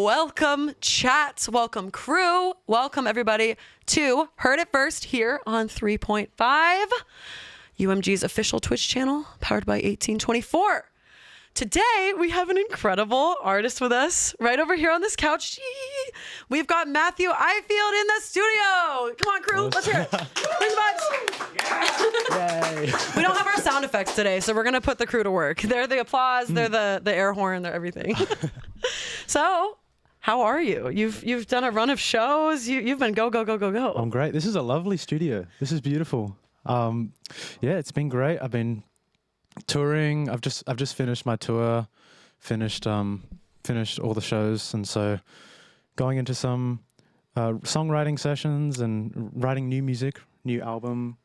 Welcome, chat. Welcome, crew. Welcome, everybody, to Heard It First here on 3.5, UMG's official Twitch channel, powered by 1824. Today, we have an incredible artist with us right over here on this couch. We've got Matthew Ifield in the studio. Come on, crew. Let's hear it. Bring the vibes. Yay. We don't have our sound effects today, so we're going to put the crew to work. They're the applause, they're the air horn, they're everything. So, how are you? You've done a run of shows. You've been go. I'm great. This is a lovely studio. This is beautiful. Yeah, it's been great. I've been touring. I've just finished my tour, finished all the shows, and so going into some songwriting sessions and writing new music, new album,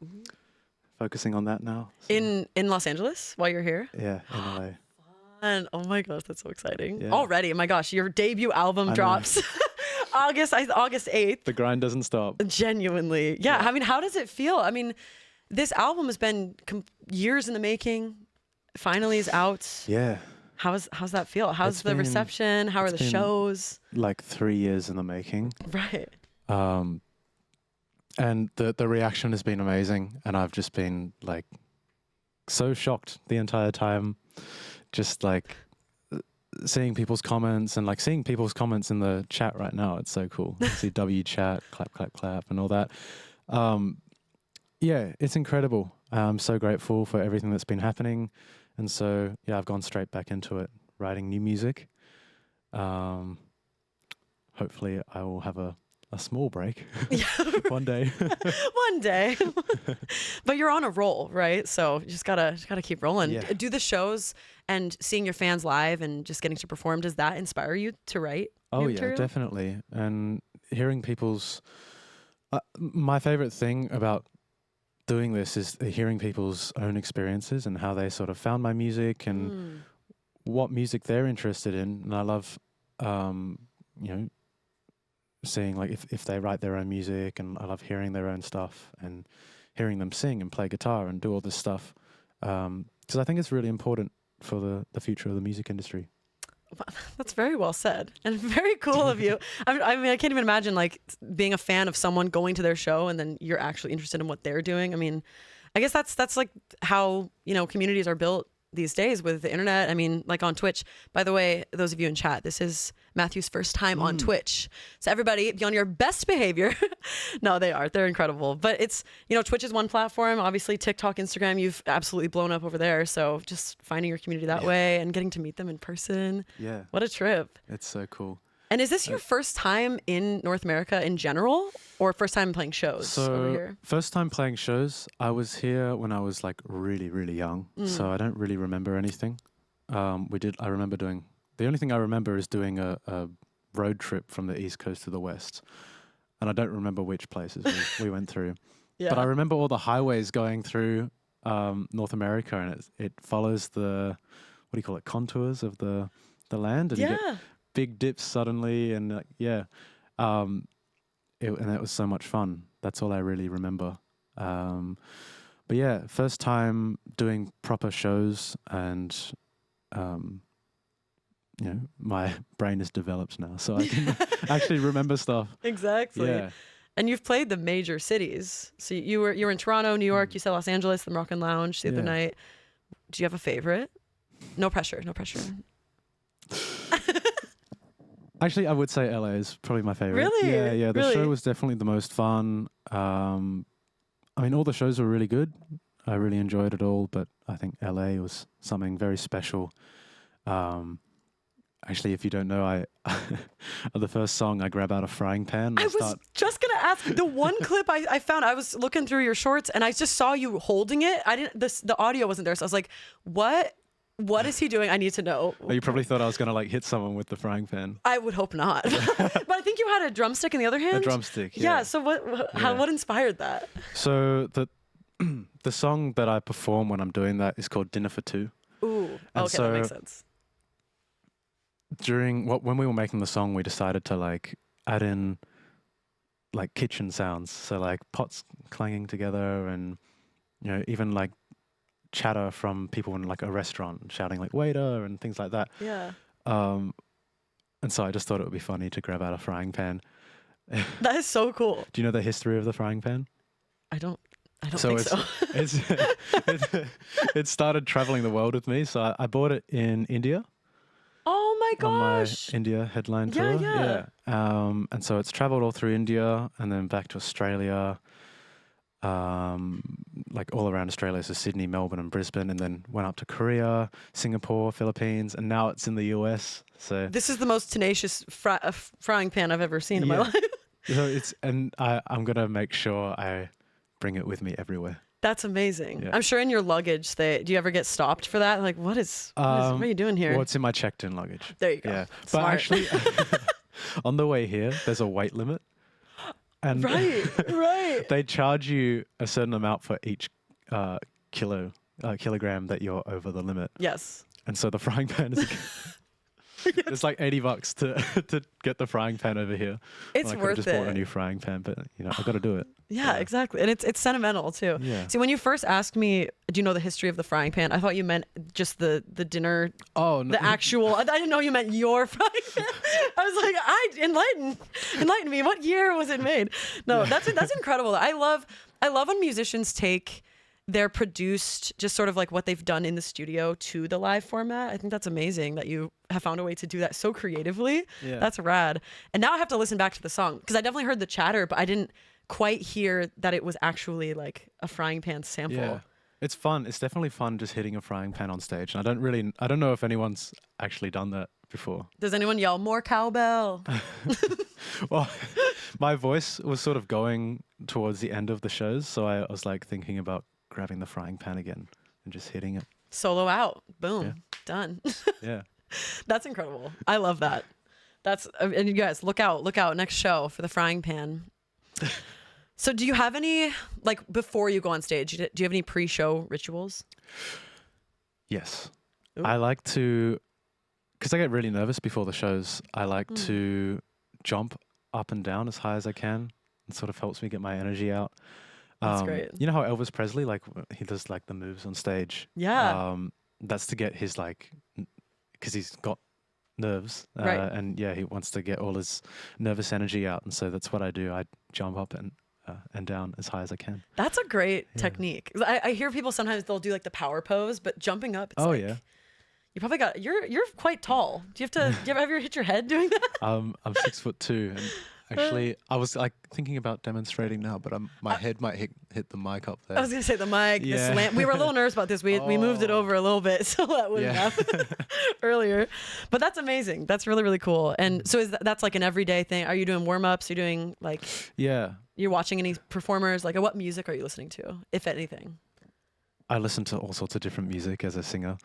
focusing on that now. So. In Los Angeles while you're here? Yeah, in LA. And oh my gosh, that's so exciting. Yeah. Already, oh my gosh, your debut album drops August 8th. The grind doesn't stop. Genuinely. Yeah, I mean, how does it feel? I mean, this album has been years in the making. Finally is out. Yeah. How's that feel? How's the reception? How are the shows? Like 3 years in the making. Right. And the reaction has been amazing, and I've just been like so shocked the entire time, just like seeing people's comments and like seeing people's comments in the chat right now. It's so cool. See W chat, clap, clap, clap, and all that. Yeah, it's incredible. I'm so grateful for everything that's been happening, and so yeah, I've gone straight back into it, writing new music. Hopefully, I will have a small break one day. One day. But you're on a roll, right? So you just gotta keep rolling. Yeah. Do the shows and seeing your fans live and just getting to perform, does that inspire you to write new material? Definitely. And hearing people's my favorite thing about doing this is hearing people's own experiences and how they sort of found my music and what music they're interested in. And I love seeing like if they write their own music, and I love hearing their own stuff and hearing them sing and play guitar and do all this stuff, because I think it's really important for the future of the music industry. That's very well said and very cool of you. I mean, I can't even imagine like being a fan of someone going to their show and then you're actually interested in what they're doing. I mean, I guess that's like how, communities are built these days with the internet. I mean, like on Twitch, by the way, those of you in chat, this is Matthew's first time on Twitch. So everybody, be on your best behavior. No, they're incredible. But it's, Twitch is one platform, obviously TikTok, Instagram, you've absolutely blown up over there. So just finding your community that way and getting to meet them in person. Yeah. What a trip. It's so cool. And is this your first time in North America in general, or first time playing shows over here? First time playing shows. I was here when I was like really, really young, so I don't really remember anything. I remember doing, the only thing I remember is doing a road trip from the East Coast to the West, and I don't remember which places we went through. Yeah. But I remember all the highways going through North America, and it follows the, what do you call it, contours of the land, and you get big dips suddenly, and and it was so much fun. That's all I really remember. But yeah, first time doing proper shows, and my brain is developed now, so I can actually remember stuff. Exactly. Yeah. And you've played the major cities. So you were in Toronto, New York. You said Los Angeles, the Moroccan Lounge the other night. Do you have a favorite? No pressure. No pressure. Actually, I would say LA is probably my favorite. Really? Yeah. The show was definitely the most fun. I mean, all the shows were really good. I really enjoyed it all, but I think LA was something very special. Actually, if you don't know, the first song I grab out a frying pan. I was just gonna ask. The one clip I found, I was looking through your shorts and I just saw you holding it. The audio wasn't there, so I was like, what is he doing? I need to know. Oh, you probably thought I was going to like hit someone with the frying pan. I would hope not. But I think you had a drumstick in the other hand. A drumstick, yeah. So what inspired that? So the song that I perform when I'm doing that is called Dinner for Two. Ooh, and okay, that makes sense. When we were making the song, we decided to like add in like kitchen sounds. So like pots clanging together, and even like chatter from people in like a restaurant shouting like waiter and things like that. Yeah. And so I just thought it would be funny to grab out a frying pan. That is so cool. Do you know the history of the frying pan? I don't think so. It started traveling the world with me. So I bought it in India. Oh my On my gosh. India headline Yeah, tour. yeah. And so it's traveled all through India and then back to Australia, like all around Australia. So Sydney, Melbourne and Brisbane, and then went up to Korea, Singapore, Philippines, and now it's in the US. So This is the most tenacious frying pan I've ever seen in my life. so I'm going to make sure I bring it with me everywhere. That's amazing. Yeah. I'm sure in your luggage, do you ever get stopped for that? Like, what are you doing here? Well, it's in my checked-in luggage. There you go. Yeah. Smart. But actually, on the way here, there's a weight limit. And right. they charge you a certain amount for each kilogram that you're over the limit. Yes. And so the frying pan is it's like $80 to get the frying pan over here. It's I could have worth just it. bought a new frying pan, but I got to do it. Yeah, exactly. And it's sentimental too. Yeah. See, when you first asked me, do you know the history of the frying pan? I thought you meant just the dinner. Oh, no. The actual. I didn't know you meant your frying pan. I was like, enlighten me. What year was it made? No, that's incredible. I love when musicians take their produced, just sort of like what they've done in the studio to the live format. I think that's amazing that you have found a way to do that so creatively. Yeah. That's rad. And now I have to listen back to the song because I definitely heard the chatter, but I didn't quite hear that it was actually like a frying pan sample. Yeah. It's fun. It's definitely fun just hitting a frying pan on stage. And I don't know if anyone's actually done that before. Does anyone yell more cowbell? Well, my voice was sort of going towards the end of the shows. So I was like thinking about grabbing the frying pan again and just hitting it. Solo out. Boom. Yeah. Done. Yeah. That's incredible. I love that. And you guys look out next show for the frying pan. So do you have any, like before you go on stage, do you have any pre-show rituals? Yes. Ooh. I like to, because I get really nervous before the shows, I like to jump up and down as high as I can. It sort of helps me get my energy out. That's great. You know how Elvis Presley, like he does like the moves on stage? Yeah. That's to get his like, because he's got nerves. Right. And yeah, he wants to get all his nervous energy out. And so that's what I do. I jump up and down as high as I can. That's a great technique. I hear people sometimes they'll do like the power pose, but jumping up, it's Yeah. You probably you're quite tall. Do you have you ever hit your head doing that? I'm 6'2", and actually I was like thinking about demonstrating now, but my head might hit the mic up there. I was gonna say the mic, the Yeah. slam. We were a little nervous about this. We moved it over a little bit so that wouldn't happen earlier. But that's amazing. That's really, really cool. And so that's like an everyday thing. Are you doing warm ups? You're doing like you're watching any performers? Like what music are you listening to, if anything? I listen to all sorts of different music as a singer.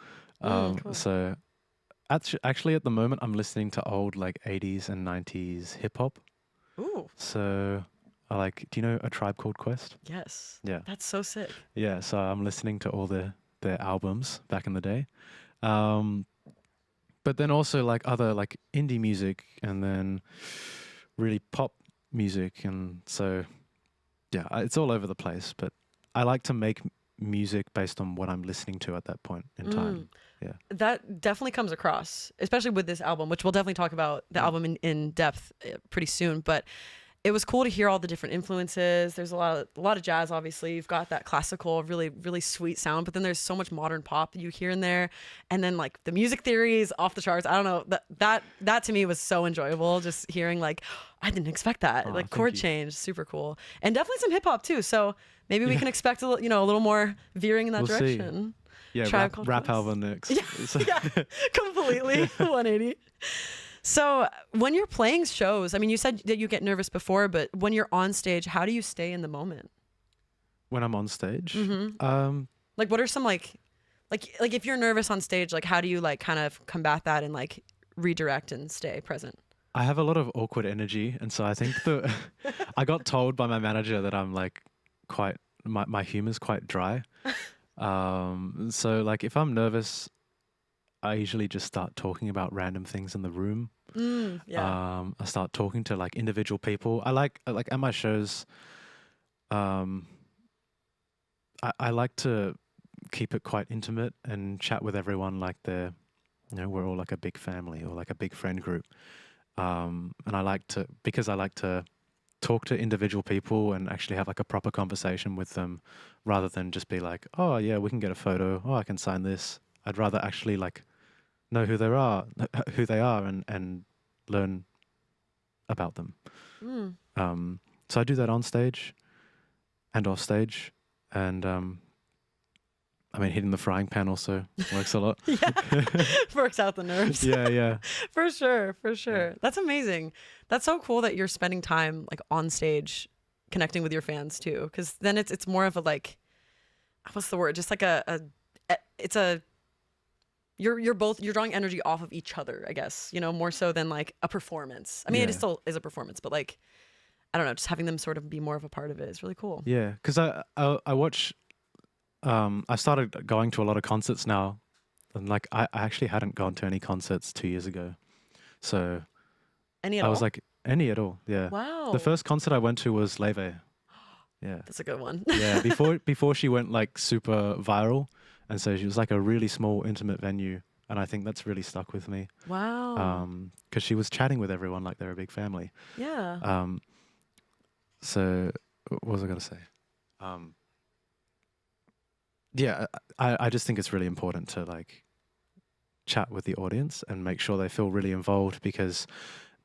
Cool. So actually at the moment I'm listening to old like 80s and 90s hip hop. Ooh. So do you know A Tribe Called Quest? Yes. Yeah. That's so sick. Yeah, so I'm listening to all their albums back in the day. But then also like other like indie music and then really pop music. And so, yeah, it's all over the place. But I like to make music based on what I'm listening to at that point in time. Yeah. That definitely comes across, especially with this album, which we'll definitely talk about the album in depth pretty soon. But it was cool to hear all the different influences. There's a lot of jazz, obviously. You've got that classical, really, really sweet sound, but then there's so much modern pop that you hear in there. And then like the music theory is off the charts. I don't know, that to me was so enjoyable. Just hearing like, I didn't expect that. Like chord change, super cool. And definitely some hip hop too. So maybe we can expect a little more veering in that direction. See. Yeah, rap album next. Yeah, completely 180. So when you're playing shows, I mean, you said that you get nervous before, but when you're on stage, how do you stay in the moment? When I'm on stage? Like what are some like if you're nervous on stage, like how do you like kind of combat that and like redirect and stay present? I have a lot of awkward energy. And so I think I got told by my manager that I'm like my humor's quite dry. So like if I'm nervous, I usually just start talking about random things in the room. I start talking to like individual people. I like at my shows, I like to keep it quite intimate and chat with everyone like we're all like a big family or like a big friend group. And I like to, because I like to talk to individual people and actually have like a proper conversation with them rather than just be like, oh yeah, we can get a photo. Oh, I can sign this. I'd rather actually like know who they are and learn about them. Mm. So I do that on stage and off stage. And I mean, hitting the frying pan also works a lot. Yeah, works out the nerves. Yeah. For sure, for sure. That's amazing. That's so cool that you're spending time like on stage connecting with your fans too, because then it's more of a like, what's the word? Just like it's a you're drawing energy off of each other, I guess, you know, more so than like a performance. I mean, it still is a performance, but like, I don't know, just having them sort of be more of a part of it is really cool. Yeah, because I watch. I started going to a lot of concerts now, and like I actually hadn't gone to any concerts 2 years ago, so Any at I all? was like, any at all, yeah. Wow. The first concert I went to was Leve. Yeah. That's a good one. Yeah, before she went like super viral, and so she was like a really small, intimate venue, and I think that's really stuck with me. Wow. Because she was chatting with everyone like they're a big family. Yeah. So what was I gonna say? Yeah, I just think it's really important to like chat with the audience and make sure they feel really involved, because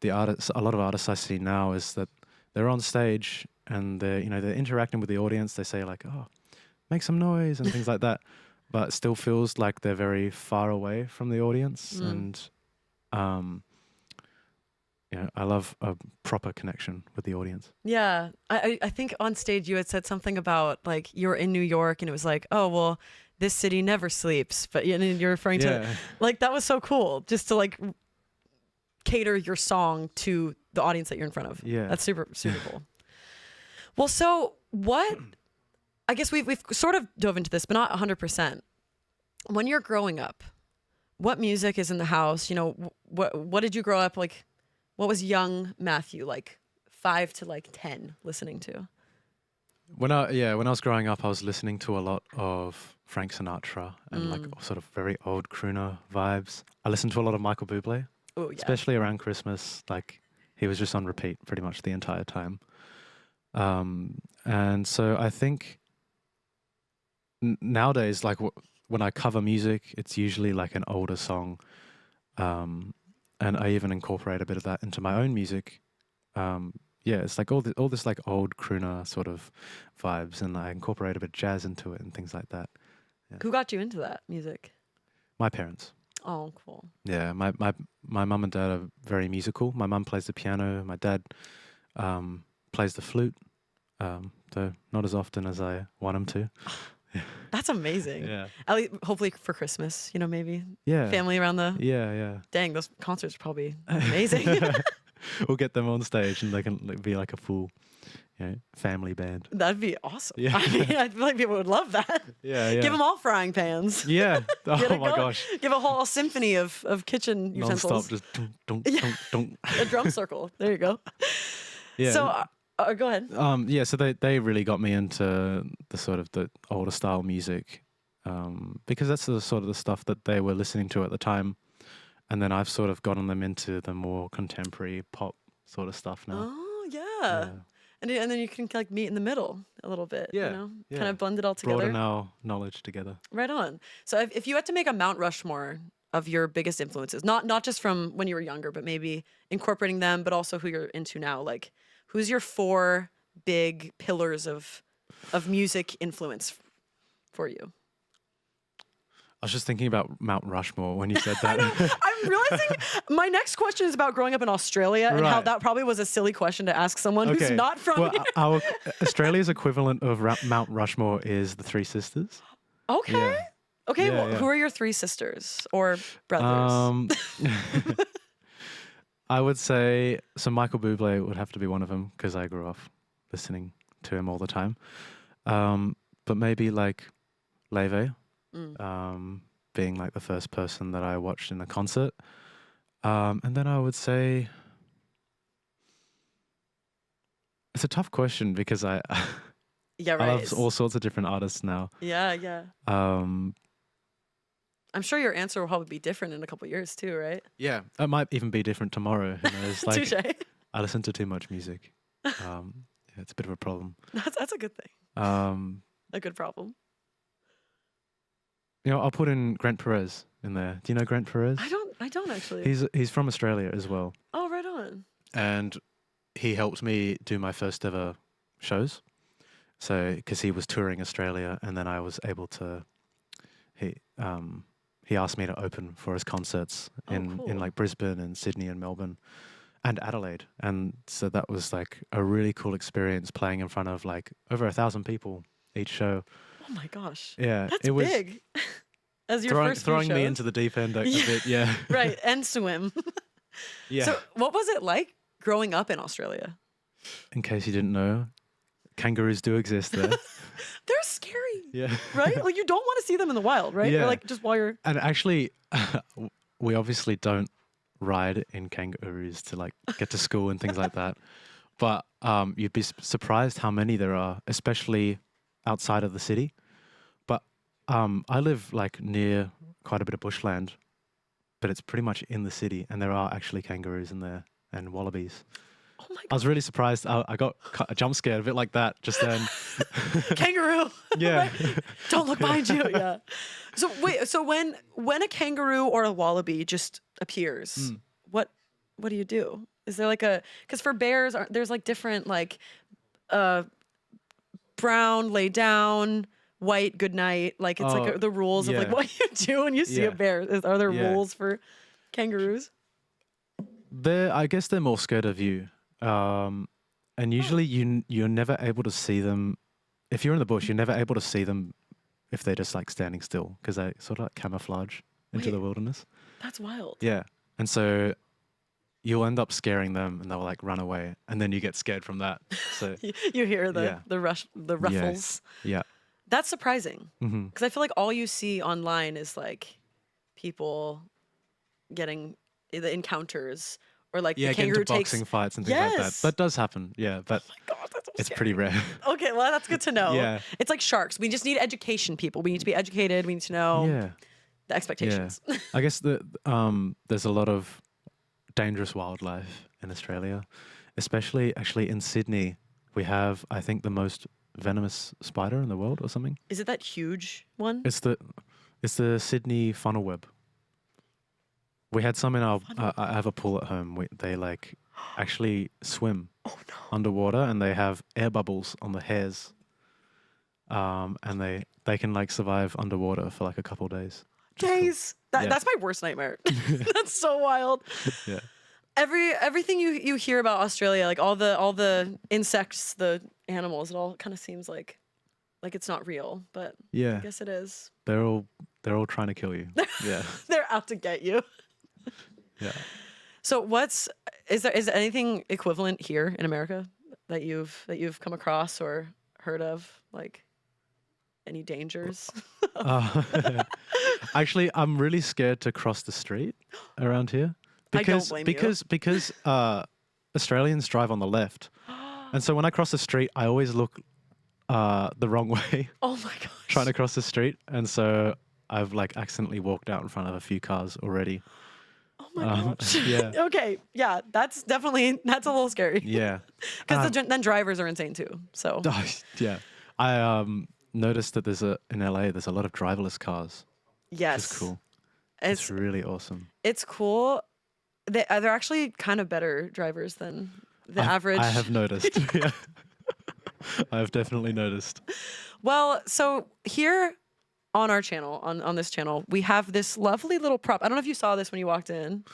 a lot of artists I see now is that they're on stage and they're interacting with the audience. They say like, oh, make some noise and things like that, but it still feels like they're very far away from the audience. And I love a proper connection with the audience. Yeah. I think on stage you had said something about like you were in New York and it was like, oh, well, this city never sleeps. But you're referring to like, that was so cool just to like cater your song to the audience that you're in front of. Yeah. That's super, super cool. Well, so I guess we've sort of dove into this, but not 100%. When you're growing up, what music is in the house? You know, what did you grow up like? What was young Matthew, like 5 to like 10, listening to? When I was growing up, I was listening to a lot of Frank Sinatra and like sort of very old crooner vibes. I listened to a lot of Michael Bublé, especially around Christmas. Like he was just on repeat pretty much the entire time. And so I think nowadays, like when I cover music, it's usually like an older song. And I even incorporate a bit of that into my own music. It's like all this like old crooner sort of vibes, and I incorporate a bit of jazz into it and things like that. Yeah. Who got you into that music? My parents. Oh, cool. Yeah, my mum and dad are very musical. My mum plays the piano. My dad plays the flute, though not as often as I want him to. That's amazing. Yeah. At least, hopefully for Christmas, maybe. Yeah. Family around the. Yeah. Dang, those concerts are probably amazing. We'll get them on stage and they can be like a full, family band. That'd be awesome. Yeah. I mean, I feel like people would love that. Yeah. Give them all frying pans. Yeah. Oh my gosh. Give a whole symphony of kitchen utensils. Non-stop, just dunk, dunk, dunk. A drum circle. There you go. Yeah. So. Go ahead. So they really got me into the sort of the older style music, because that's the sort of the stuff that they were listening to at the time, and then I've sort of gotten them into the more contemporary pop sort of stuff now. Oh yeah. And then you can like meet in the middle a little bit. Kind of blend it all together. Broaden our knowledge together. Right on. So if you had to make a Mount Rushmore of your biggest influences, not just from when you were younger, but maybe incorporating them, but also who you're into now, like. Who's your 4 big pillars of music influence for you? I was just thinking about Mount Rushmore when you said that. I'm realizing my next question is about growing up in Australia and how that probably was a silly question to ask someone who's not from here. Australia's equivalent of Mount Rushmore is the Three Sisters. Okay. Yeah. Okay, who are your 3 sisters or brothers? I would say, so Michael Bublé would have to be one of them because I grew up listening to him all the time. But maybe like Leve, being like the first person that I watched in a concert. And then I would say, it's a tough question because I love all sorts of different artists now. Yeah. I'm sure your answer will probably be different in a couple years too, right? Yeah, it might even be different tomorrow. Who knows? Like, Touche. I listen to too much music. Yeah, it's a bit of a problem. That's a good thing. A good problem. I'll put in Grant Perez in there. Do you know Grant Perez? I don't actually. He's from Australia as well, Oh, right on. and he helped me do my first ever shows. So, because he was touring Australia, and then I was able to. He asked me to open for his concerts in cool. like Brisbane and Sydney and Melbourne and Adelaide. And so that was like a really cool experience playing in front of like over 1,000 people each show. Oh my gosh. Yeah. That's it was big. As your first few throwing me shows. into the deep end a bit. Yeah. Right. And swim. Yeah. So what was it like growing up in Australia? In case you didn't know, kangaroos do exist there. They're scary. Yeah. Right? Like you don't want to see them in the wild, right? Yeah. Or like just while you're And actually, we obviously don't ride in kangaroos to like get to school and things like that. But you'd be surprised how many there are, especially outside of the city. But I live like near quite a bit of bushland, but it's pretty much in the city, and there are actually kangaroos in there and wallabies. Oh my I was really surprised. I got a jump scared a bit like that just then. Kangaroo. Yeah. Don't look behind you. Yeah. So wait. So when a kangaroo or a wallaby just appears, what do you do? Is there like because for bears there's like different like brown lay down, white good night. Like it's like the rules of like yeah. what you do when you see a bear. Are there rules for kangaroos? I guess they're more scared of you. And usually you're never able to see them. If you're in the bush, you're never able to see them if they're just like standing still, because they sort of like camouflage into the wilderness. That's wild. Yeah. And so you'll end up scaring them and they'll like run away, and then you get scared from that. So you hear the ruffles. Yeah. That's surprising, Mm-hmm. because I feel like all you see online is like people getting the encounters, or like the Yeah, getting kangaroo into boxing takes. fights and things like that. Yes. That does happen. Yeah, but Oh my God, that's so it's scary. pretty rare. Okay, well that's good to know. Yeah. It's like sharks. We just need education, people. We need to be educated. We need to know Yeah. the expectations. I guess there's a lot of dangerous wildlife in Australia, especially actually in Sydney. We have, I think, the most venomous spider in the world or something. Is it that huge one? It's the Sydney funnel web. We had some in our. I have a pool at home. They like actually swim underwater, and they have air bubbles on the hairs. And they can like survive underwater for like a couple of days. Days. Yeah. That's my worst nightmare. That's so wild. Yeah. Everything you hear about Australia, like all the insects, the animals, it all kind of seems like it's not real, but Yeah. I guess it is. They're all trying to kill you. Yeah. They're out to get you. Yeah. So is there anything equivalent here in America that you've come across or heard of, like any dangers? Actually, I'm really scared to cross the street around here I don't blame you. because Australians drive on the left, and so when I cross the street, I always look the wrong way Oh my gosh. trying to cross the street, and so I've like accidentally walked out in front of a few cars already. Oh my gosh. Yeah. Okay. Yeah, that's a little scary. Yeah. Because then drivers are insane too. So Yeah. I noticed that in LA there's a lot of driverless cars. yes, Which is cool. It's It's really awesome. it's cool. They're actually kind of better drivers than the average. I have noticed. Yeah. I have definitely noticed. Well, so here on our channel, on this channel, we have this lovely little prop. I don't know if you saw this when you walked in.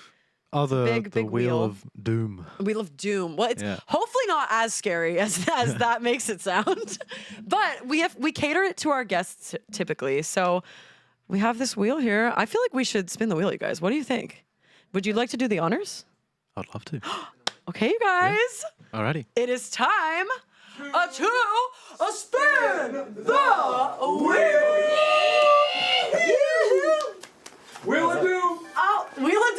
Oh, the big wheel wheel. of doom. Wheel of Doom. Well, it's Yeah. hopefully not as scary as that makes it sound. But we cater it to our guests typically. So we have this wheel here. I feel like we should spin the wheel, you guys. What do you think? Would you like to do the honors? I'd love to. Okay, you guys. Alrighty. It is time to spin the wheel. Wheel of Doom! Oh, Wheel of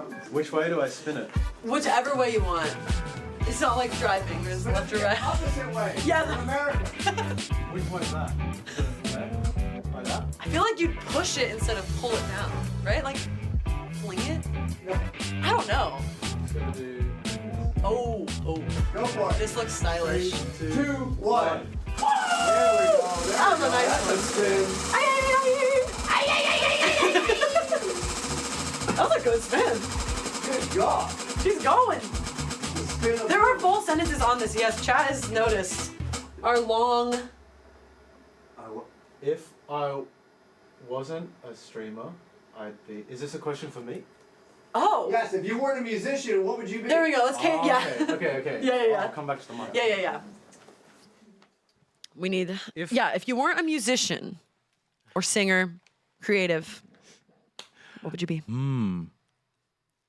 Doom. Which way do I spin it? Whichever way you want. It's not like driving. There's left or right. Opposite way. Yeah. America. Which way is that? Like that? I feel like you'd push it instead of pull it down, right? Like, fling it? I don't know. Oh. Go for it. This looks stylish. 3, 2, 1. There we go. That was a nice one. spin. That was a good spin. Good job. She's going. Spin of There are full sentences on this. Yes, chat has noticed our long. If I wasn't a streamer, I'd be. Is this a question for me? Oh. Yes, if you weren't a musician, what would you be? There we go. Let's Oh, yeah. Okay. Yeah. I'll come back to the mic. Yeah. We need. If you weren't a musician or singer, creative, what would you be?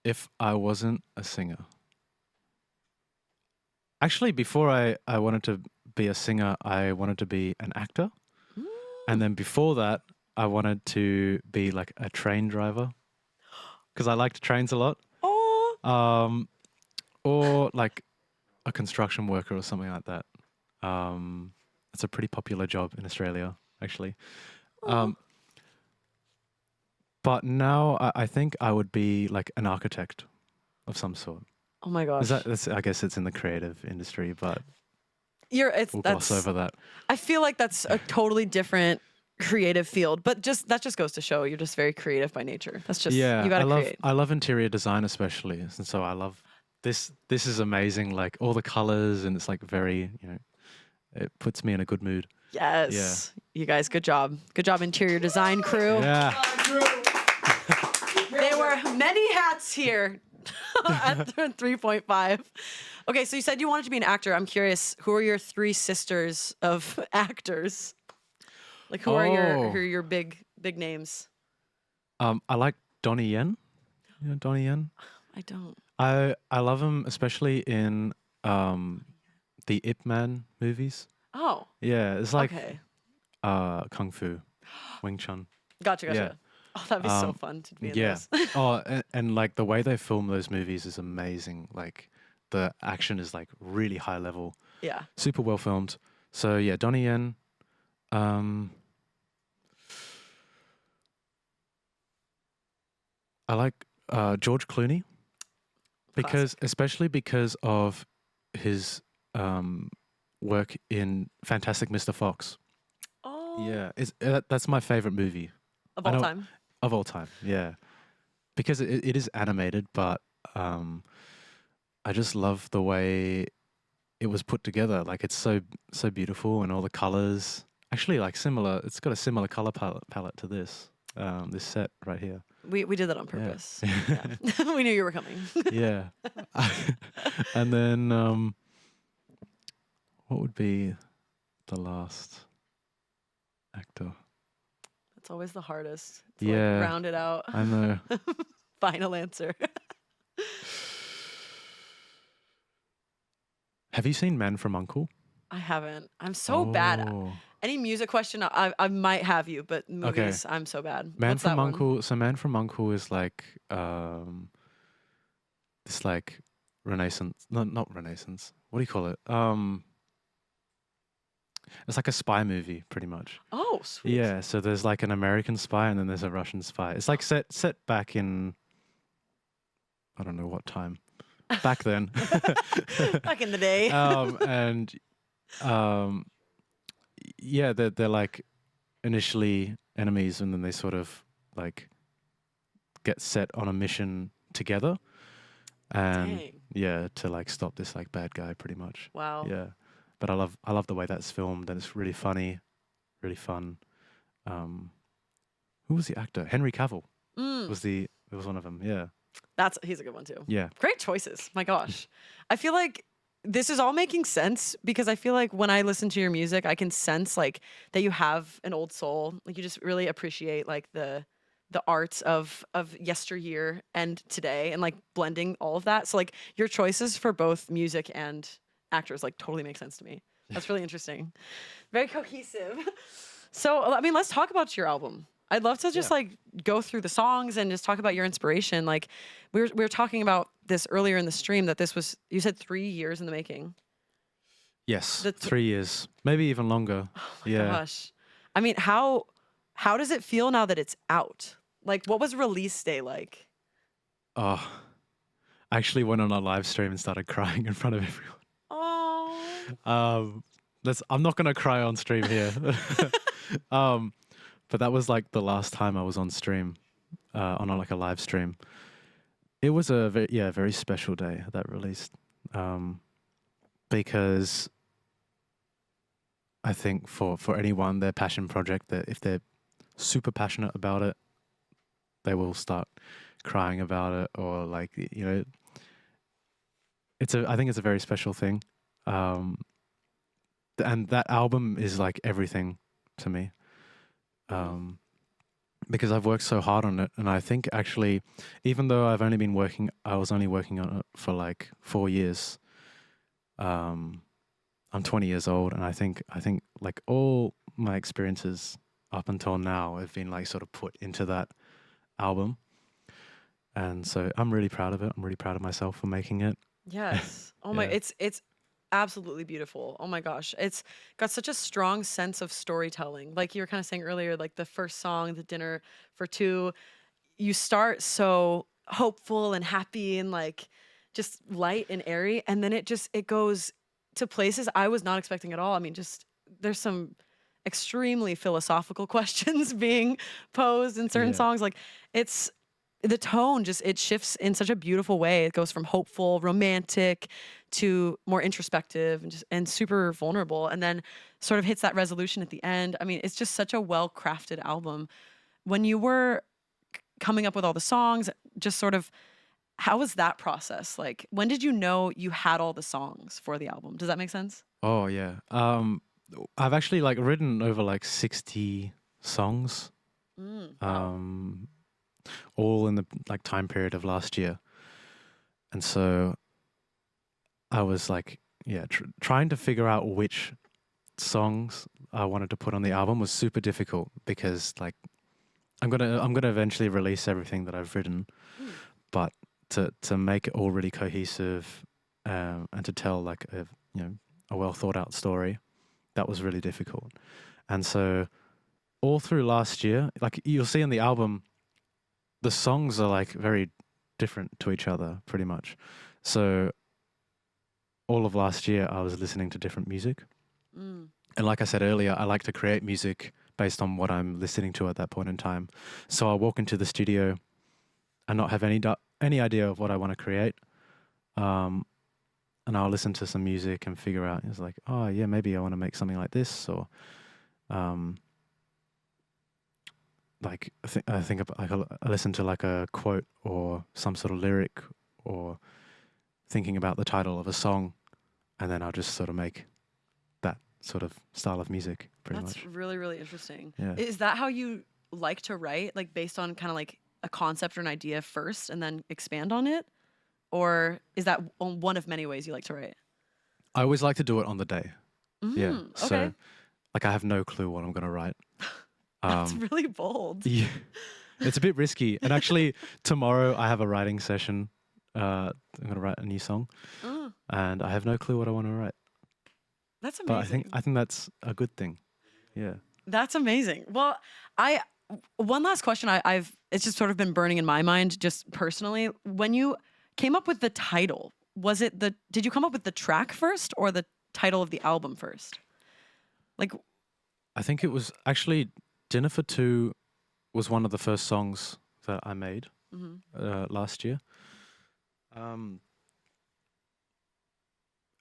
If I wasn't a singer. Actually, before I wanted to be a singer, I wanted to be an actor. And then before that, I wanted to be like a train driver because I liked trains a lot. Oh. Or like a construction worker or something like that. It's a pretty popular job in Australia, actually. But now I think I would be like an architect of some sort. Oh my gosh. I guess it's in the creative industry, but we'll that's gloss over that. I feel like that's a totally different creative field, but that just goes to show you're just very creative by nature. That's just you gotta create. I love interior design especially, and so I love this. This is amazing, like all the colors, and it's like very, it puts me in a good mood. Yes. Yeah. You guys, good job. Good job, interior design crew. Yeah. There were many hats here at 3.5. Okay, so you said you wanted to be an actor. I'm curious, who are your 3 sisters of actors? Like who are your big names? I like Donnie Yen. You know Donnie Yen? I don't. I love him especially in the Ip Man movies. Oh. Yeah, it's like Okay. Kung Fu, Wing Chun. Gotcha. Yeah. Oh, that'd be so fun to be in Yeah. this. and like the way they film those movies is amazing. Like the action is like really high level, Yeah. super well filmed. So yeah, Donnie Yen. I like George Clooney especially because of his work in Fantastic Mr. Fox. Oh. Yeah, that's my favorite movie Of all time. of all time. Yeah, because it is animated, but I just love the way it was put together. Like it's so beautiful, and all the colors. Actually, like similar. It's got a similar color palette to this set right here. We did that on purpose. Yeah. We knew you were coming. Yeah, and then what would be the last actor? That's always the hardest. To Yeah. like round it out. I know. Final answer. Have you seen Man from U.N.C.L.E.? I haven't. I'm so bad at Oh. any music question. I might have you, but movies, I'm so bad. Man What's from that one? U.N.C.L.E. So Man from U.N.C.L.E. is like this like Renaissance. Not Renaissance. What do you call it? It's like a spy movie, pretty much. Oh, sweet. Yeah. So there's like an American spy and then there's a Russian spy. It's like set back in I don't know what time. Back then. Back in the day. Yeah, they're like initially enemies, and then they sort of like get set on a mission together, and Dang. yeah, to like stop this like bad guy, pretty much. Wow. Yeah, but I love the way that's filmed, and it's really funny, really fun. Who was the actor? Henry Cavill was one of them. Yeah, He's a good one too. yeah. Great choices. My gosh. I feel like this is all making sense because I feel like when I listen to your music, I can sense like that you have an old soul. Like you just really appreciate like the arts of yesteryear and today and like blending all of that. So like your choices for both music and actors like totally make sense to me. That's really interesting. Very cohesive. So, I mean, let's talk about your album. I'd love to just like go through the songs and just talk about your inspiration. Like we were talking about this earlier in the stream that this was, you said 3 years in the making. Yes, The 3 years, maybe even longer. Oh my gosh. I mean, how How does it feel now that it's out? Like, what was release day like? Oh, I actually went on a live stream and started crying in front of everyone. Oh. I'm not gonna cry on stream here. But that was like the last time I was on stream, on like a live stream. It was a very special day that released, because I think for anyone, their passion project, that if they're super passionate about it, they will start crying about it, or like, you know, I think it's a very special thing. And that album is like everything to me. Because I've worked so hard on it, and I think actually, even though I was only working on it for like 4 years. I'm 20 years old, and I think like all my experiences up until now have been like sort of put into that album, and so I'm really proud of it. I'm really proud of myself for making it. Yes. Oh my, Yeah. it's absolutely beautiful. Oh my gosh. It's got such a strong sense of storytelling. Like you were kind of saying earlier, like the first song, The Dinner for Two, you start so hopeful and happy and like just light and airy, and then it goes to places I was not expecting at all. I mean, just there's some extremely philosophical questions being posed in certain Yeah. songs. Like it's the tone just it shifts in such a beautiful way. It goes from hopeful, romantic to more introspective and super vulnerable, and then sort of hits that resolution at the end. I mean, it's just such a well-crafted album. When you were coming up with all the songs, just sort of how was that process? Like, when did you know you had all the songs for the album? Does that make sense? Oh yeah. I've actually like written over like 60 songs, Wow. all in the like time period of last year, and so I was like, trying to figure out which songs I wanted to put on the album was super difficult, because like I'm gonna eventually release everything that I've written, but to make it all really cohesive, and to tell like a well thought out story, that was really difficult. And so all through last year, like you'll see in the album, the songs are like very different to each other pretty much. So all of last year I was listening to different music. And like I said earlier, I like to create music based on what I'm listening to at that point in time. So I'll walk into the studio and not have any idea of what I want to create. And I'll listen to some music and figure out, it's like, oh yeah, maybe I want to make something like this, or like I listen to like a quote or some sort of lyric, or thinking about the title of a song, and then I'll just sort of make that sort of style of music pretty That's much. really, really interesting. Yeah. Is that how you like to write? Like based on kind of like a concept or an idea first and then expand on it? Or is that one of many ways you like to write? I always like to do it on the day. Yeah. So Okay. like I have no clue what I'm going to write. That's really bold. Yeah. It's a bit risky. And actually tomorrow I have a writing session. I'm going to write a new song, and I have no clue what I want to write. That's amazing. But I think that's a good thing. Yeah. That's amazing. Well, one last question it's just sort of been burning in my mind just personally. When you came up with the title, did you come up with the track first or the title of the album first? Like, I think it was actually Dinner for Two was one of the first songs that I made last year.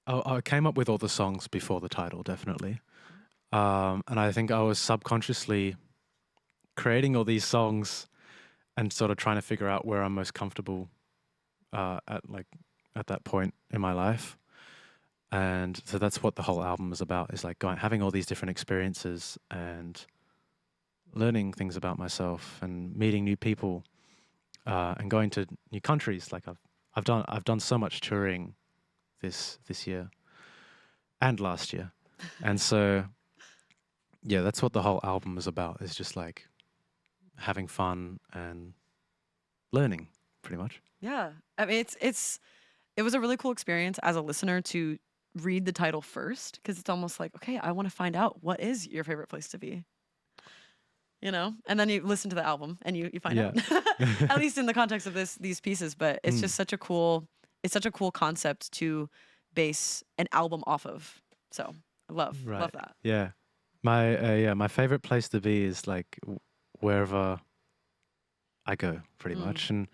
I came up with all the songs before the title, definitely. And I think I was subconsciously creating all these songs and sort of trying to figure out where I'm most comfortable at that point in my life. And so that's what the whole album is about, is like having all these different experiences and learning things about myself and meeting new people, and going to new countries. Like I've done so much touring this year and last year. And so yeah, that's what the whole album is about, is just like having fun and learning pretty much. yeah. I mean, it was a really cool experience as a listener to read the title first, because it's almost like, okay, I want to find out what is your favorite place to be. you know, and then you listen to the album and you find out, Yeah. at least in the context of these pieces. But it's just such a cool concept to base an album off of. So I love that. Yeah. My favorite place to be is like wherever I go, pretty much. And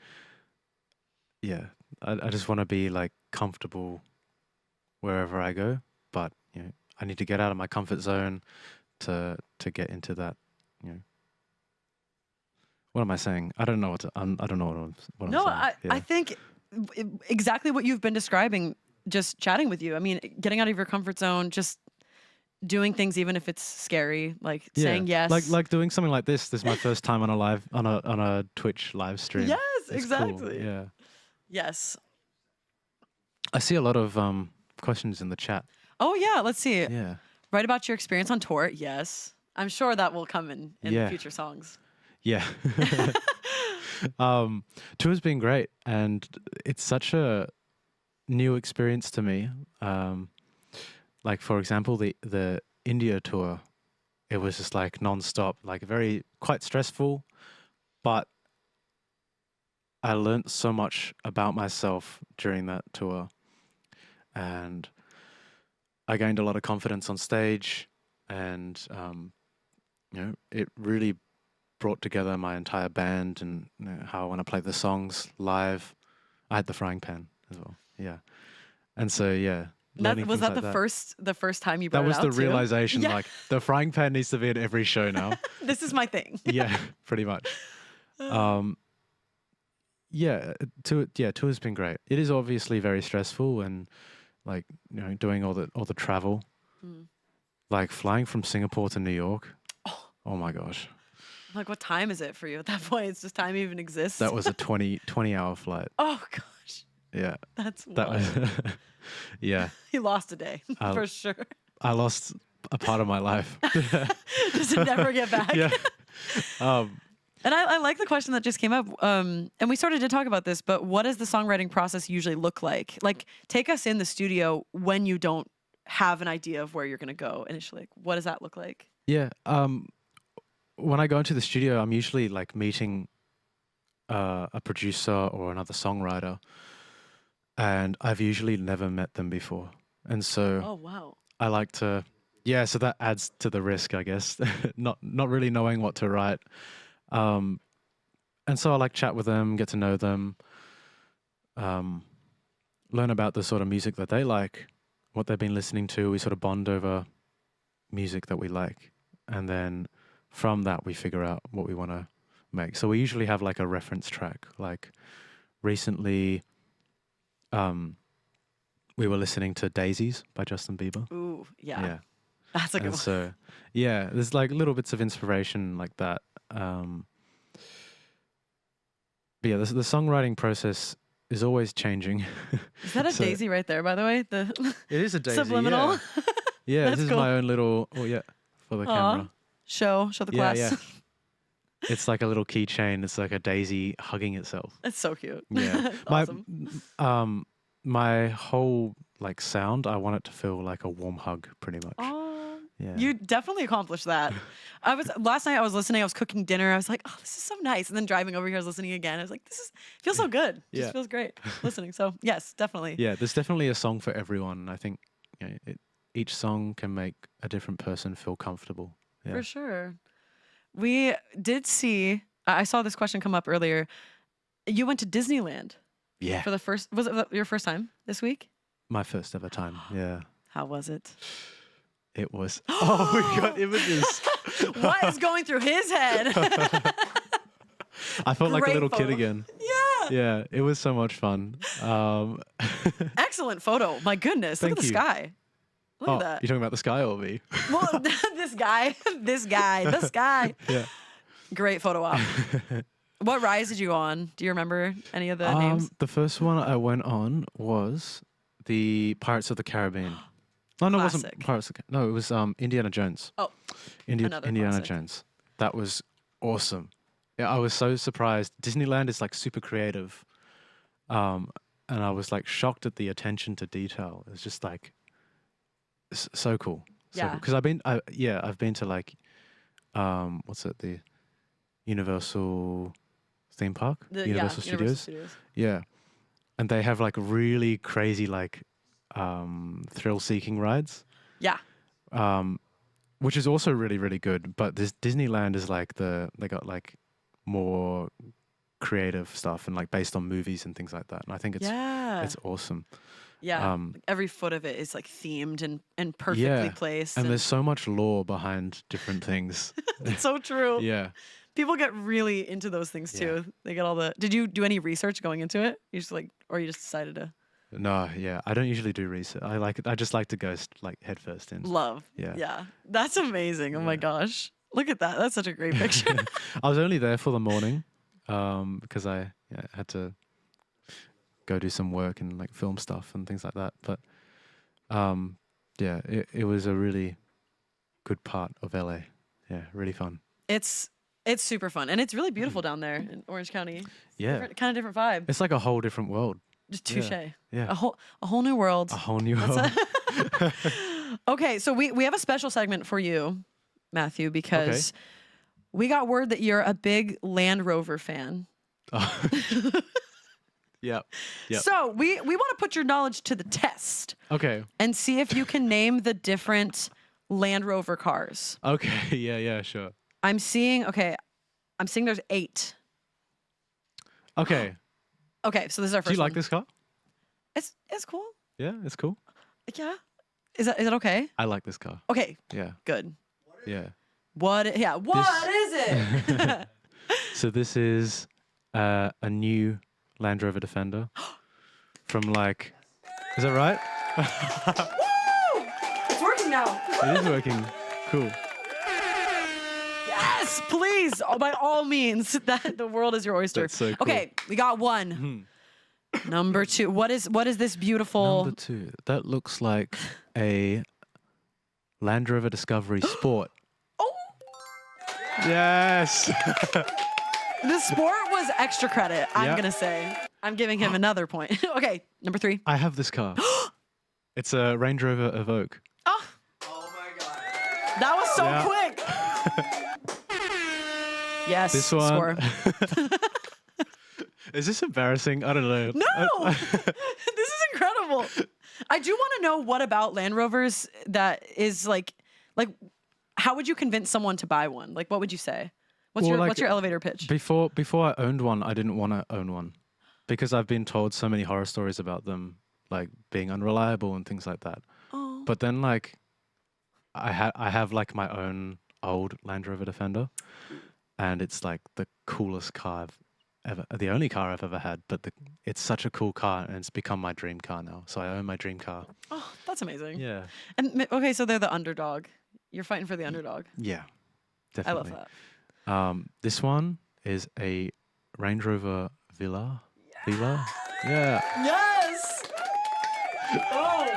yeah, I just want to be like comfortable wherever I go. But you know, I need to get out of my comfort zone to get into that. You know, what am I saying? I don't know what I don't know what I'm No, saying. I think exactly what you've been describing. Just chatting with you. I mean, getting out of your comfort zone, just doing things even if it's scary, like saying yes. Like doing something like this. This is my first time on a Twitch live stream. Yes, It's cool. exactly. Yeah. Yes. I see a lot of questions in the chat. Oh yeah, let's see. Yeah. Write about your experience on tour. Yes. I'm sure that will come in Yeah. future songs. Yeah. Tour's been great, and it's such a new experience to me. Like for example, the India tour, it was just like non-stop, like quite stressful, but I learned so much about myself during that tour, and I gained a lot of confidence on stage, and you know, it really brought together my entire band and you know, how I want to play the songs live. I had the frying pan as well. Yeah. And so, yeah. Was that the first time you brought that it was out the too? realization, Yeah. like the frying pan needs to be in every show now. This is my thing. Yeah, pretty much. Tour's been great. It is obviously very stressful and like, you know, doing all the travel. Like flying from Singapore to New York. Oh my gosh. Like, what time is it for you at that point? It's just time even exists. That was a 20-hour flight. Oh gosh. Yeah. That's That wild. was you He lost a day for sure. I lost a part of my life. Just to never get back. Yeah. And I like the question that just came up. And we sort of did talk about this, but what does the songwriting process usually look like? Like, take us in the studio when you don't have an idea of where you're going to go initially. Like, what does that look like? Yeah. When I go into the studio, I'm usually like meeting a producer or another songwriter, and I've usually never met them before. And so Oh, wow. I like to, yeah, so that adds to the risk, I guess, not really knowing what to write. And so I like chat with them, get to know them, learn about the sort of music that they like, what they've been listening to. We sort of bond over music that we like. And then from that, we figure out what we want to make. So we usually have like a reference track. Like recently, we were listening to Daisies by Justin Bieber. Ooh, yeah. Yeah. That's a good And one. so, yeah, there's like little bits of inspiration like that. But yeah, the songwriting process is always changing. Is that a So- daisy right there, by the way? The It is a daisy. subliminal Yeah, yeah That's this is cool. my own little. Oh yeah, for the camera. show the Yeah, class. yeah. It's like a little keychain. It's like a daisy hugging itself. It's so cute. Yeah. Awesome. My whole like sound, I want it to feel like a warm hug, pretty much. Oh, Yeah. you definitely accomplished that. Last night I was listening, I was cooking dinner. I was like, oh, this is so nice. And then driving over here, I was listening again. I was like, feels so good. Yeah. Just feels great listening. So yes, definitely. Yeah, there's definitely a song for everyone. I think you know, each song can make a different person feel comfortable. Yeah. For sure. We did see, I saw this question come up earlier. You went to Disneyland Yeah. for the first, was it your first time this week? My first ever time. Yeah. How was it? It was. Oh, we got images. What is going through his head? I felt like a Great little kid photo. again. Yeah. Yeah, it was so much fun. Excellent photo. My goodness. Look Thank at the you. sky. Look Oh, at that. you're talking about the sky or me? Well, this guy. Yeah. Great photo op. What rides did you go on? Do you remember any of the names? The first one I went on was the Pirates of the Caribbean. No, it wasn't Classic. Pirates of the No, it was Indiana Jones. Oh, another Indiana classic. Jones. That was awesome. Yeah, I was so surprised. Disneyland is like super creative. And I was like shocked at the attention to detail. It's just like so cool. Yeah. Because I've been to like what's it, the Universal theme park, Yeah, Universal Studios. Universal Studios. Yeah, and they have like really crazy like thrill-seeking rides, Yeah. which is also really really good. But this Disneyland is like they got like more creative stuff and like based on movies and things like that. And I think it's awesome. Yeah. Um, Like every foot of it is like themed and perfectly placed. And there's so much lore behind different things. it's so true. Yeah. People get really into those things too. They get all the. Did you do any research going into it? You just like, or you just decided to No, yeah. I don't usually do research. I just like to go like head first in. love? Yeah. Yeah. That's amazing. Oh my gosh. Look at that. That's such a great picture. I was only there for the morning because I had to go do some work and like film stuff and things like that. But it was a really good part of LA. Yeah, really fun. It's super fun and it's really beautiful down there in Orange County. Yeah. Kind of different vibe. It's like a whole different world. Just touche. Yeah. A whole new world. A whole new world. Okay, so we have a special segment for you, Matthew, because we got word that you're a big Land Rover fan. Yep. So we want to put your knowledge to the test Okay. and see if you can name the different Land Rover cars. Okay. Yeah, sure. I'm seeing there's 8. Okay. Okay, so this is our first Do you like one. this car? It's cool. Yeah, it's cool. Yeah. Is that okay? I like this car. Okay, Yeah. good. Yeah. What is it? So this is a new Land Rover Defender from like, is that right? Woo! It's working now. It is working. Cool. Yes, please. By all means, that the world is your oyster. That's so cool. Okay, we got one. Number 2. What is this beautiful? Number 2. That looks like a Land Rover Discovery Sport. Oh, Yes. the Sport was extra credit. I'm Yeah. gonna say. I'm giving him another point. Okay, number 3. I have this car. It's a Range Rover Evoque. Oh, Oh my god. that was so Yeah. quick. Yes. This one. Score. Is this embarrassing? I don't know. No, this is incredible. I do want to know what about Land Rovers that is like how would you convince someone to buy one? Like, what would you say? What's Well, what's your elevator pitch? Before I owned one, I didn't want to own one because I've been told so many horror stories about them, like being unreliable and things like that. Oh. But then, like, I have like my own old Land Rover Defender, and it's like the coolest car I've ever, the only car I've ever had. But it's such a cool car, and it's become my dream car now. So I own my dream car. Oh, that's amazing. Yeah. And okay, so they're the underdog. You're fighting for the underdog. Yeah. I Definitely. love that. This one is a Range Rover Villa. Villa? Yeah. Yes. Oh.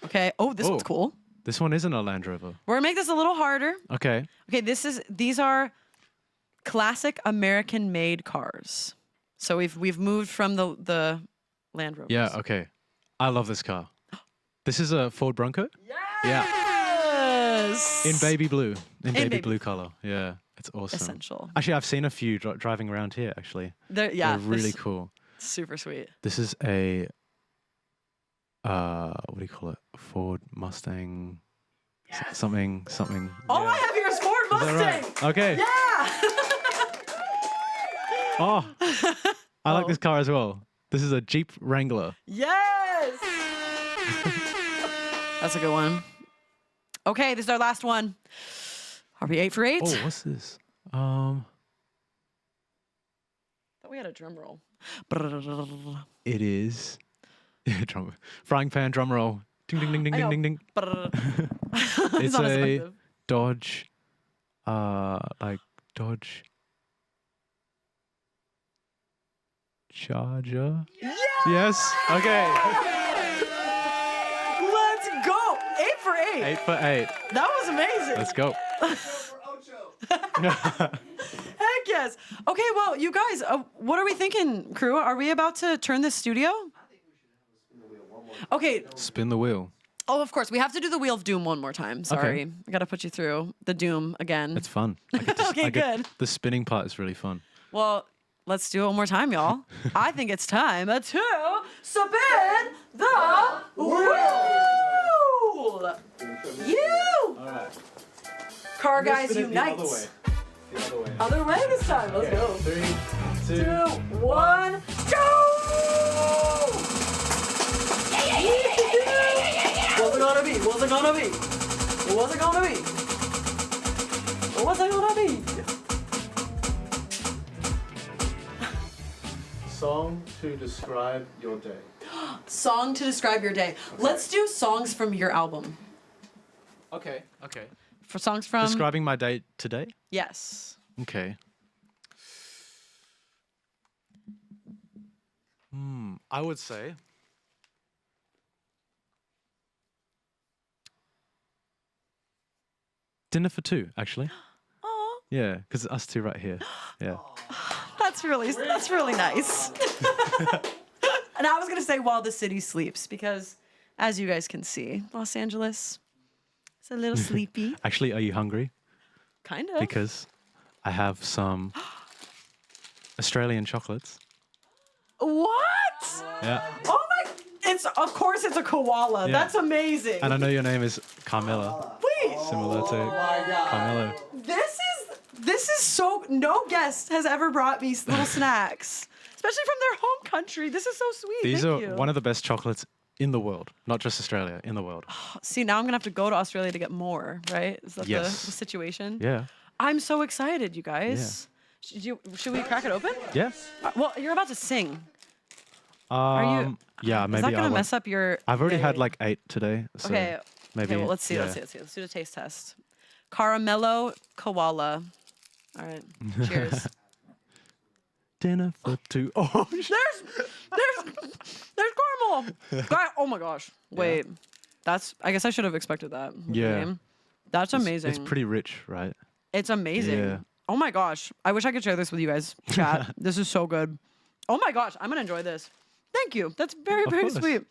Okay. Oh, this one's Oh. cool. This one isn't a Land Rover. We're gonna make this a little harder. Okay. Okay, these are classic American-made cars. So we've moved from the Land Rovers. Yeah, okay. I love this car. This is a Ford Bronco? Yeah. Yes. In baby blue. In baby baby blue color. Yeah. It's awesome. Essential. Actually, I've seen a few driving around here, actually. They're They're really this- cool. super sweet. This is a, what do you call it? Ford Mustang something. All yeah. I have here is Ford Is that Mustang. right? Okay. Yeah. Oh, I like Oh. this car as well. This is a Jeep Wrangler. Yes. That's a good one. Okay, this is our last one. Are we 8 for 8? Oh, what's this? Thought we had a drum roll. It is drum, frying pan drum roll. Ding ding ding ding I know. ding ding ding. It's It's not as a effective. Dodge, like Dodge Charger. Yeah! Yes. Okay. Let's go. 8 for 8. 8 for 8. That was amazing. Let's go. For Ocho. Heck yes. Okay, well, you guys, what are we thinking, crew? Are we about to turn this studio? Okay, Spin the wheel. Oh, of course. We have to do the Wheel of Doom one more time. Sorry. I got to put you through the Doom again. It's fun. Okay, good. The spinning part is really fun. Well, let's do it one more time, y'all. I think it's time to spin the wheel. You. All right. Car guys unite. The other way. Other way this time. Let's go. 3, 2, 2. 1, go! What's it gonna be? What's it gonna be? What's it gonna be? What's it gonna be? Song to describe your day. Song to describe your day. Let's do songs from your album. Okay. For songs from... Describing my day today? Yes. Okay. I would say... Dinner for two, actually. Oh, Yeah, because it's us two right here. Yeah. that's really nice. And I was gonna say While the City Sleeps because, as you guys can see, Los Angeles is a little sleepy. Actually, are you hungry? Kind of. Because I have some Australian chocolates. What? Yeah. Oh my! Of course it's a koala. Yeah. That's amazing. And I know your name is Carmela. Wait, Similar to my God. Carmela. this is so. No guest has ever brought me little snacks, especially from their home country. This is so sweet. These Thank are you. one of the best chocolates in the world. Not just Australia, in the world. See, now I'm gonna have to go to Australia to get more. Right? Is that Yes. the situation? Yeah. I'm so excited, you guys. Should we crack it open? Yeah. Well, you're about to sing. you- Yeah, maybe Is that I gonna won't. mess up your? I've already yeah, had yeah. like 8 today. So Okay. maybe. Okay, well, let's see. Yeah. Let's do the taste test. Caramello koala. All right. Cheers. Dinner for two. Oh, There's caramel. Oh my gosh. Wait. I guess I should have expected that. with the Yeah. name. That's amazing. It's pretty rich, right? It's amazing. Yeah. Oh my gosh. I wish I could share this with you guys. Chat. This is so good. Oh my gosh. I'm gonna enjoy this. Thank you. That's very, Of very course. sweet.